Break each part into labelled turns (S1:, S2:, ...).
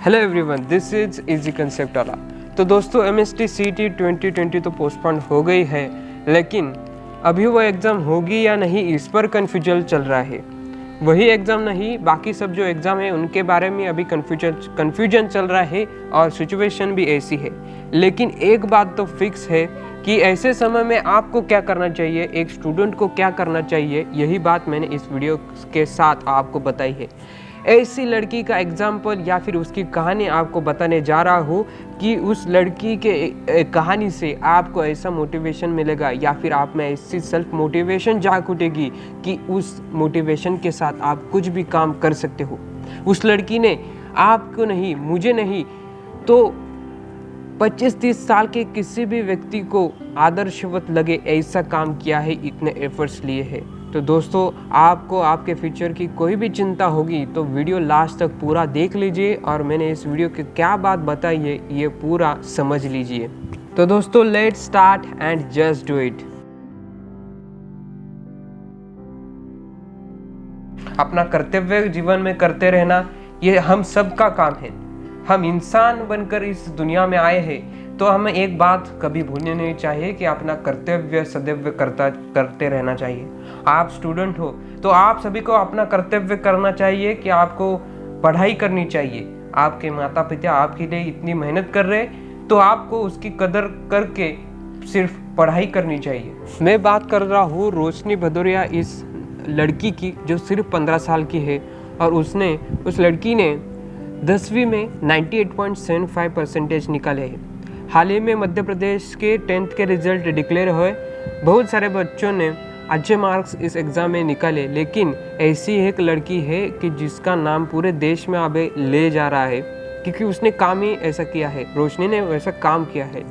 S1: Hello everyone, this is easy concept वाला। तो दोस्तों MST CT 2020 तो पोस्टपोन हो गई है, लेकिन अभी वो एग्ज़ाम होगी या नहीं इस पर कन्फ्यूजन चल रहा है। वही एग्ज़ाम नहीं, बाकी सब जो एग्ज़ाम है उनके बारे में अभी कन्फ्यूजन चल रहा है और सिचुएशन भी ऐसी है। लेकिन एक बात तो फिक्स है कि ऐसे समय में आपको क्या करना चाहिए, एक स्टूडेंट को क्या करना चाहिए, यही बात मैंने इस वीडियो के साथ आपको बताई है। ऐसी लड़की का एग्जाम्पल या फिर उसकी कहानी आपको बताने जा रहा हूँ कि उस लड़की के कहानी से आपको ऐसा मोटिवेशन मिलेगा या फिर आप में ऐसी सेल्फ मोटिवेशन जाग उठेगी कि उस मोटिवेशन के साथ आप कुछ भी काम कर सकते हो। उस लड़की ने आपको नहीं, मुझे नहीं तो 25-30 साल के किसी भी व्यक्ति को आदर्शवत लगे ऐसा काम किया है, इतने एफर्ट्स लिए हैं। तो दोस्तों, आपको आपके फ्यूचर की कोई भी चिंता होगी तो वीडियो लास्ट तक पूरा देख लीजिए और मैंने इस वीडियो की क्या बात बताई है ये पूरा समझ लीजिए। तो दोस्तों, let's start and just do it. अपना कर्तव्य जीवन में करते रहना ये हम सबका काम है। हम इंसान बनकर इस दुनिया में आए हैं तो हमें एक बात कभी भूलनी नहीं चाहिए कि अपना कर्तव्य सदैव करते रहना चाहिए। आप स्टूडेंट हो तो आप सभी को अपना कर्तव्य करना चाहिए कि आपको पढ़ाई करनी चाहिए। आपके माता पिता आपके लिए इतनी मेहनत कर रहे तो आपको उसकी कदर करके सिर्फ पढ़ाई करनी चाहिए। मैं बात कर रहा हूँ रोशनी भदौरिया इस लड़की की जो सिर्फ 15 साल की है और उस लड़की ने 10वीं में 98.75% निकाले हैं। हाल ही में मध्य प्रदेश के 10th के रिजल्ट डिक्लेयर हुए। बहुत सारे बच्चों ने अच्छे मार्क्स इस एग्ज़ाम में निकाले, लेकिन ऐसी एक लड़की है कि जिसका नाम पूरे देश में अभी ले जा रहा है क्योंकि उसने काम ही ऐसा किया है। रोशनी ने वैसा काम किया है।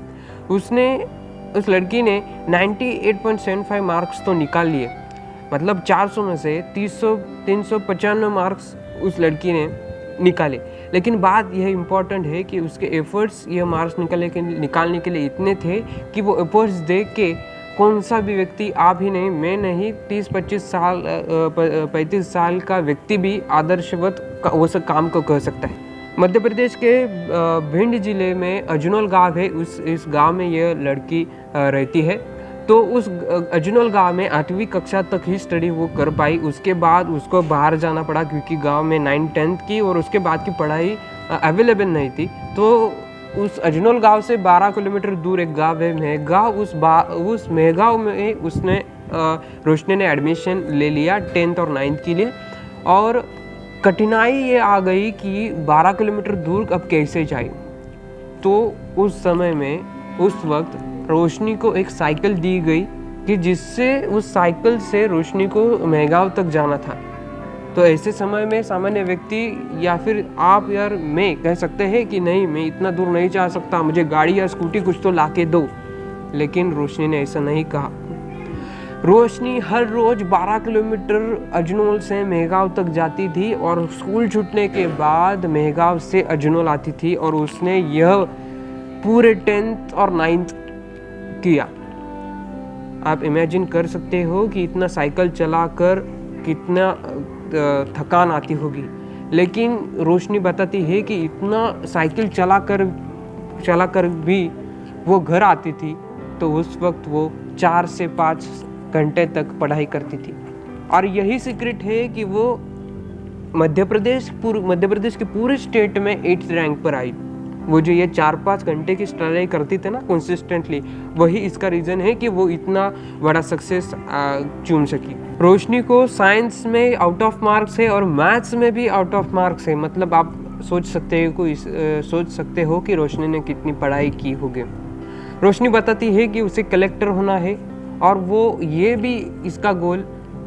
S1: उस लड़की ने 98.75 मार्क्स तो निकाल लिए, मतलब 400 में से 395 मार्क्स उस लड़की ने निकाले। लेकिन बात यह इम्पॉर्टेंट है कि उसके एफर्ट्स ये मार्क्स निकालने के लिए इतने थे कि वो एफर्ट्स देख के कौन सा भी व्यक्ति, आप ही नहीं, मैं नहीं, 35 साल का व्यक्ति भी आदर्शवत वो सब काम को कर सकता है। मध्य प्रदेश के भिंड जिले में अजनोल गांव है। इस गांव में यह लड़की रहती है। तो उस अजनोल गांव में 8वीं कक्षा तक ही स्टडी वो कर पाई। उसके बाद उसको बाहर जाना पड़ा क्योंकि गांव में 9th-10th की और उसके बाद की पढ़ाई अवेलेबल नहीं थी। तो उस अजनोल गांव से 12 किलोमीटर दूर एक गांव है मेहगांव। उस मेहगांव में उसने रोशनी ने एडमिशन ले लिया 10th और 9th के लिए। और कठिनाई ये आ गई कि 12 किलोमीटर दूर अब कैसे जाए। तो उस समय में उस वक्त रोशनी को एक साइकिल दी गई कि जिससे उस साइकिल से रोशनी को मेहगांव तक जाना था। तो ऐसे समय में सामान्य व्यक्ति या फिर आप यार मैं कह सकते हैं कि नहीं, मैं इतना दूर नहीं जा सकता, मुझे गाड़ी या स्कूटी कुछ तो लाके दो। लेकिन रोशनी ने ऐसा नहीं कहा। रोशनी हर रोज 12 किलोमीटर अजनोल से मेहगांव तक जाती थी और स्कूल छूटने के बाद मेहगांव से अजनोल आती थी और उसने यह पूरे 10th और 9th किया। आप इमेजिन कर सकते हो कि इतना साइकिल चलाकर कितना थकान आती होगी। लेकिन रोशनी बताती है कि इतना साइकिल चलाकर भी वो घर आती थी तो उस वक्त वो 4 से 5 घंटे तक पढ़ाई करती थी। और यही सीक्रेट है कि वो मध्य प्रदेश के पूरे स्टेट में 8th रैंक पर आई। वो जो ये 4-5 घंटे की स्टडी करती थी ना कंसिस्टेंटली, वही इसका रीज़न है कि वो इतना बड़ा सक्सेस चूम सकी। रोशनी को साइंस में आउट ऑफ मार्क्स है और मैथ्स में भी आउट ऑफ मार्क्स है। मतलब आप सोच सकते हो कि रोशनी ने कितनी पढ़ाई की होगी। रोशनी बताती है कि उसे कलेक्टर होना है और वो ये भी इसका गोल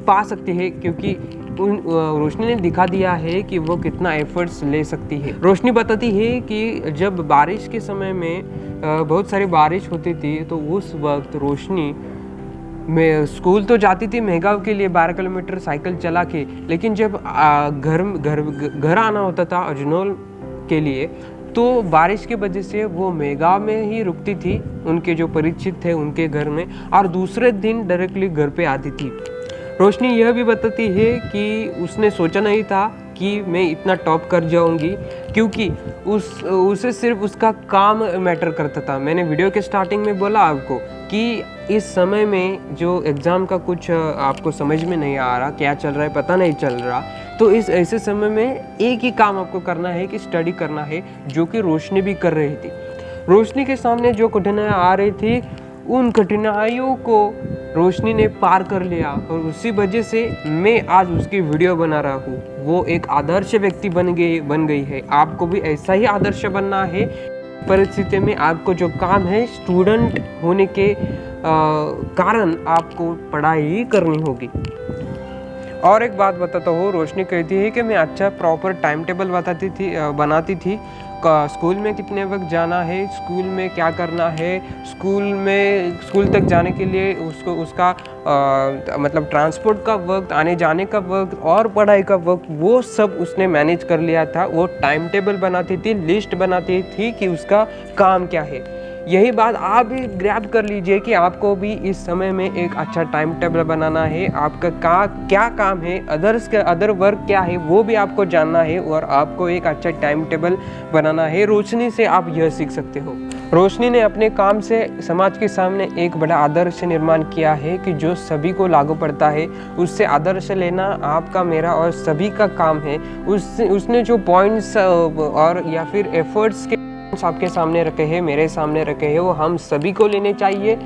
S1: पा सकती है क्योंकि रोशनी ने दिखा दिया है कि वो कितना एफर्ट्स ले सकती है। रोशनी बताती है कि जब बारिश के समय में बहुत सारी बारिश होती थी तो उस वक्त रोशनी में स्कूल तो जाती थी मेहगांव के लिए 12 किलोमीटर साइकिल चला के, लेकिन जब घर आना होता था अजनोल के लिए तो बारिश की वजह से वो मेहगांव में ही रुकती थी, उनके जो परिचित थे उनके घर में, और दूसरे दिन डायरेक्टली घर पे आती थी। रोशनी यह भी बताती है कि उसने सोचा नहीं था कि मैं इतना टॉप कर जाऊंगी, क्योंकि उसे सिर्फ उसका काम मैटर करता था। मैंने वीडियो के स्टार्टिंग में बोला आपको कि इस समय में जो एग्ज़ाम का कुछ आपको समझ में नहीं आ रहा, क्या चल रहा है पता नहीं चल रहा, तो इस ऐसे समय में एक ही काम आपको करना है कि स्टडी करना है, जो कि रोशनी भी कर रही थी। रोशनी के सामने जो कठिनाइयाँ आ रही थी, उन कठिनाइयों को रोशनी ने पार कर लिया और उसी वजह से मैं आज उसकी वीडियो बना रहा हूँ। वो एक आदर्श व्यक्ति बन गई है। आपको भी ऐसा ही आदर्श बनना है। परिस्थिति में आपको जो काम है, स्टूडेंट होने के कारण आपको पढ़ाई करनी होगी। और एक बात बताता हूँ, रोशनी कहती है कि मैं अच्छा प्रॉपर टाइम टेबल बनाती थी। स्कूल में कितने वक्त जाना है, स्कूल में क्या करना है, स्कूल तक जाने के लिए उसका मतलब ट्रांसपोर्ट का वक्त, आने जाने का वक्त और पढ़ाई का वक्त, वो सब उसने मैनेज कर लिया था। वो टाइम टेबल बनाती थी, लिस्ट बनाती थी कि उसका काम क्या है। यही बात आप भी ग्रैब कर लीजिए कि आपको भी इस समय में एक अच्छा टाइम टेबल बनाना है। आपका क्या काम है, अदर वर्क क्या है, वो भी आपको जानना है और आपको एक अच्छा टाइम टेबल बनाना है। रोशनी से आप यह सीख सकते हो। रोशनी ने अपने काम से समाज के सामने एक बड़ा आदर्श निर्माण किया है कि जो सभी को लागू पड़ता है। उससे आदर्श लेना आपका, मेरा और सभी का काम है। उसने जो पॉइंट्स और या फिर एफर्ट्स के आपके सामने रखे हैं, मेरे सामने रखे हैं, वो हम सभी को लेने चाहिए।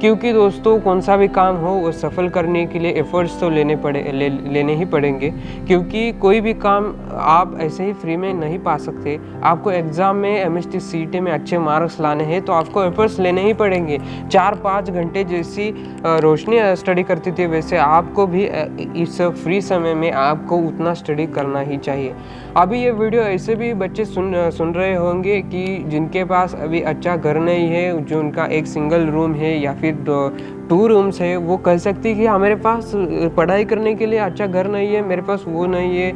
S1: क्योंकि दोस्तों, कौन सा भी काम हो वो सफल करने के लिए एफर्ट्स तो लेने ही पड़ेंगे। क्योंकि कोई भी काम आप ऐसे ही फ्री में नहीं पा सकते। आपको एग्ज़ाम में MST CET में अच्छे मार्क्स लाने हैं तो आपको एफर्ट्स लेने ही पड़ेंगे। 4-5 घंटे जैसी रोशनी स्टडी करती थी, वैसे आपको भी इस फ्री समय में आपको उतना स्टडी करना ही चाहिए। अभी ये वीडियो ऐसे भी बच्चे सुन रहे होंगे कि जिनके पास अभी अच्छा घर नहीं है, जो उनका एक सिंगल रूम है या फिर 2 रूम्स है, वो कह सकती है कि हमारे पास पढ़ाई करने के लिए अच्छा घर नहीं है, मेरे पास वो नहीं है,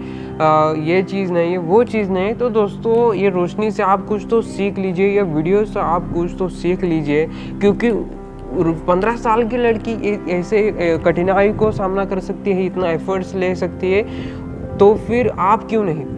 S1: ये चीज़ नहीं है, वो चीज़ नहीं है। तो दोस्तों, ये रोशनी से आप कुछ तो सीख लीजिए, या वीडियो से आप कुछ तो सीख लीजिए। क्योंकि 15 साल की लड़की ऐसे कठिनाई को सामना कर सकती है, इतना एफर्ट्स ले सकती है, तो फिर आप क्यों नहीं।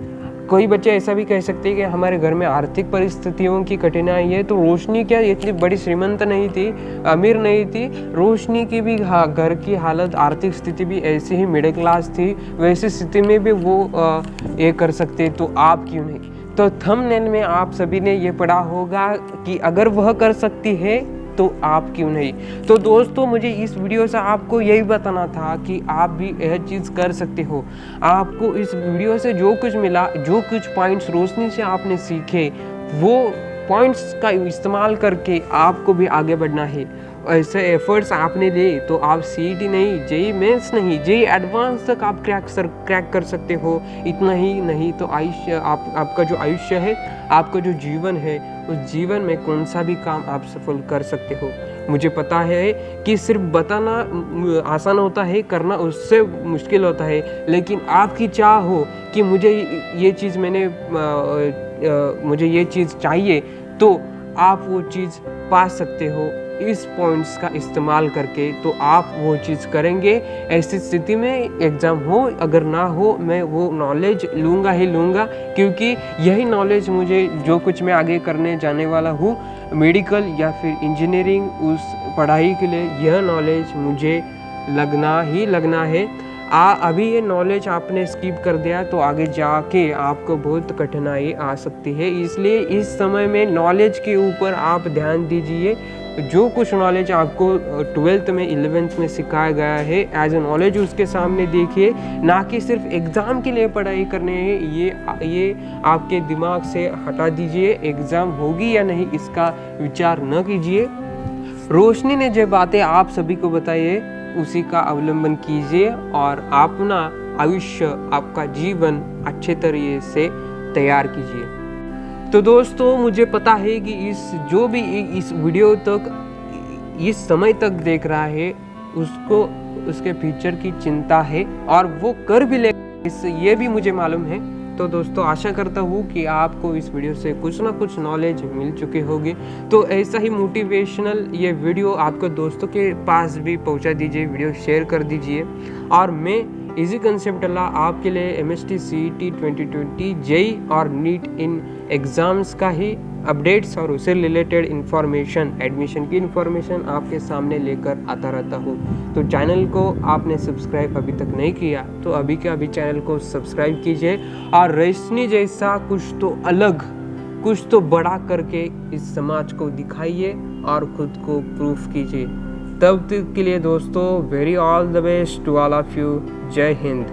S1: कोई बच्चे ऐसा भी कह सकते हैं कि हमारे घर में आर्थिक परिस्थितियों की कठिनाई है, तो रोशनी क्या इतनी बड़ी श्रीमंत नहीं थी, अमीर नहीं थी। रोशनी की भी घर की हालत, आर्थिक स्थिति भी ऐसी ही मिडिल क्लास थी। वैसी स्थिति में भी वो ये कर सकते, तो आप क्यों नहीं। तो थंबनेल में आप सभी ने ये पढ़ा होगा कि अगर वह कर सकती है तो आप क्यों नहीं। तो दोस्तों, मुझे इस वीडियो से आपको यही बताना था कि आप भी यह चीज़ कर सकते हो। आपको इस वीडियो से जो कुछ मिला, जो कुछ पॉइंट्स रोशनी से आपने सीखे, वो पॉइंट्स का इस्तेमाल करके आपको भी आगे बढ़ना है। ऐसे एफर्ट्स आपने लिए तो आप CET नहीं, JEE मेंस नहीं, JEE एडवांस तक आप क्रैक कर सकते हो। इतना ही नहीं तो आपका जो आयुष्य है, आपका जो जीवन है, उस जीवन में कौन सा भी काम आप सफल कर सकते हो। मुझे पता है कि सिर्फ बताना आसान होता है, करना उससे मुश्किल होता है। लेकिन आपकी चाह हो कि मुझे ये चीज़ चाहिए, तो आप वो चीज़ पा सकते हो इस पॉइंट्स का इस्तेमाल करके। तो आप वो चीज़ करेंगे। ऐसी स्थिति में एग्ज़ाम हो अगर ना हो, मैं वो नॉलेज लूँगा ही लूँगा, क्योंकि यही नॉलेज मुझे जो कुछ मैं आगे करने जाने वाला हूँ, मेडिकल या फिर इंजीनियरिंग, उस पढ़ाई के लिए यह नॉलेज मुझे लगना है। अभी ये नॉलेज आपने स्किप कर दिया तो आगे जाके आपको बहुत कठिनाई आ सकती है। इसलिए इस समय में नॉलेज के ऊपर आप ध्यान दीजिए। जो कुछ नॉलेज आपको 12th में 11th में सिखाया गया है, एज ए नॉलेज उसके सामने देखिए, ना कि सिर्फ एग्ज़ाम के लिए पढ़ाई करने हैं। ये आपके दिमाग से हटा दीजिए। एग्ज़ाम होगी या नहीं इसका विचार न कीजिए। रोशनी ने जो बातें आप सभी को बताई है, उसी का अवलंबन कीजिए और अपना आयुष्य, आपका जीवन अच्छे तरीके से तैयार कीजिए। तो दोस्तों, मुझे पता है कि जो भी इस वीडियो तक इस समय तक देख रहा है, उसको उसके फ्यूचर की चिंता है और वो कर भी ले, ये भी मुझे मालूम है। तो दोस्तों आशा करता हूँ कि आपको इस वीडियो से कुछ ना कुछ नॉलेज मिल चुकी होगी। तो ऐसा ही मोटिवेशनल ये वीडियो आपको दोस्तों के पास भी पहुँचा दीजिए, वीडियो शेयर कर दीजिए। और मैं इजी कंसेप्ट अल्लाह आपके लिए MST CET 2020 जेई और नीट इन एग्ज़ाम्स का ही अपडेट्स और उससे रिलेटेड इन्फॉर्मेशन, एडमिशन की इन्फॉर्मेशन आपके सामने लेकर आता रहता हूँ। तो चैनल को आपने सब्सक्राइब अभी तक नहीं किया तो अभी के अभी चैनल को सब्सक्राइब कीजिए और रोशनी जैसा कुछ तो अलग, कुछ तो बड़ा करके इस समाज को दिखाइए और खुद को प्रूफ कीजिए। तब तक के लिए दोस्तों very all the best to all of you. जय हिंद।